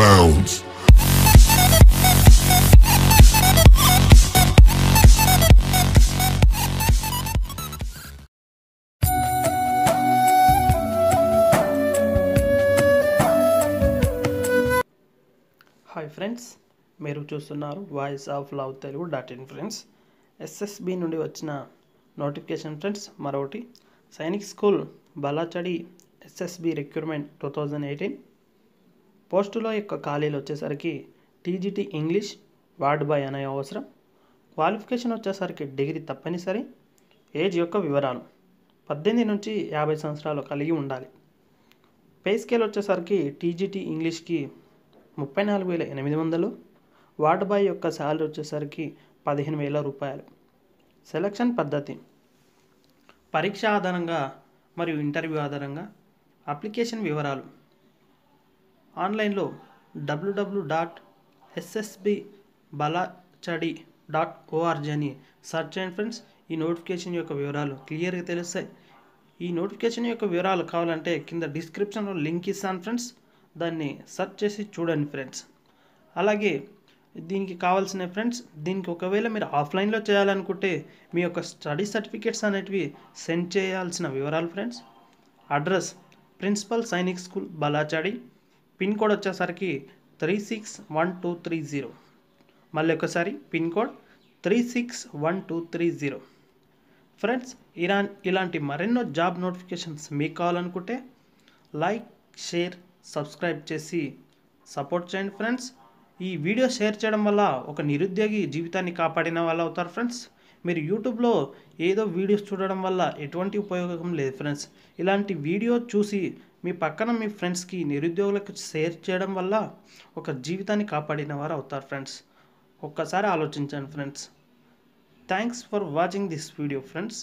bounds. Hi friends, మీరు చూస్తున్నారు voice of love Telugu .in friends. SSB నుండి వచ్చిన నోటిఫికేషన్ ఫ్రెండ్స్. మరొకటి సైనిక్ స్కూల్ బలాచడి ఎస్ఎస్బి రిక్రూట్మెంట్ 2018 పోస్టుల యొక్క ఖాళీలు వచ్చేసరికి టీజీటీ ఇంగ్లీష్ వార్డ్ బాయ్ అనే అవసరం. క్వాలిఫికేషన్ వచ్చేసరికి డిగ్రీ తప్పనిసరి. ఏజ్ యొక్క వివరాలు 18 నుంచి 50 సంవత్సరాలు కలిగి ఉండాలి. పే స్కేల్ వచ్చేసరికి టీజీటీ ఇంగ్లీష్కి 34,800, వార్డ్ బాయ్ యొక్క శాలరీ వచ్చేసరికి 15,000 రూపాయలు. సెలక్షన్ పద్ధతి పరీక్ష ఆధారంగా మరియు ఇంటర్వ్యూ ఆధారంగా. అప్లికేషన్ వివరాలు ఆన్లైన్లో www.ssbbalachadi.org అని సెర్చ్ చేయండి ఫ్రెండ్స్. ఈ నోటిఫికేషన్ యొక్క వివరాలు క్లియర్గా తెలుస్తాయి. ఈ నోటిఫికేషన్ యొక్క వివరాలు కావాలంటే కింద డిస్క్రిప్షన్లో లింక్ ఇస్తాను ఫ్రెండ్స్, దాన్ని సెర్చ్ చేసి చూడండి ఫ్రెండ్స్. అలాగే దీనికి కావాల్సిన ఫ్రెండ్స్, దీనికి ఒకవేళ మీరు ఆఫ్లైన్లో చేయాలనుకుంటే మీ యొక్క స్టడీ సర్టిఫికేట్స్ అనేటివి సెండ్ చేయాల్సిన వివరాలు friends. Address principal Sainik school Balachadi, pin code వచ్చేసరికి 361230. మళ్ళీ ఒకసారి పిన్ కోడ్ 361230 ఫ్రెండ్స్. ఇలాంటి మరెన్నో జాబ్ నోటిఫికేషన్స్ మీకు కావాలనుకుంటే లైక్, షేర్, సబ్స్క్రైబ్ చేసి సపోర్ట్ చేయండి ఫ్రెండ్స్. ఈ వీడియో షేర్ చేయడం వల్ల ఒక నిరుద్యోగి జీవితాన్ని కాపాడిన వాళ్ళు అవుతారు ఫ్రెండ్స్. మీరు యూట్యూబ్లో ఏదో వీడియోస్ చూడడం వల్ల ఎటువంటి ఉపయోగం లేదు ఫ్రెండ్స్. ఇలాంటి వీడియో చూసి మీ పక్కన మీ ఫ్రెండ్స్కి, నిరుద్యోగులకు షేర్ చేయడం వల్ల ఒక జీవితాన్ని కాపాడిన వారు అవుతారు ఫ్రెండ్స్. ఒక్కసారి ఆలోచించండి friends. Thanks for watching this video friends.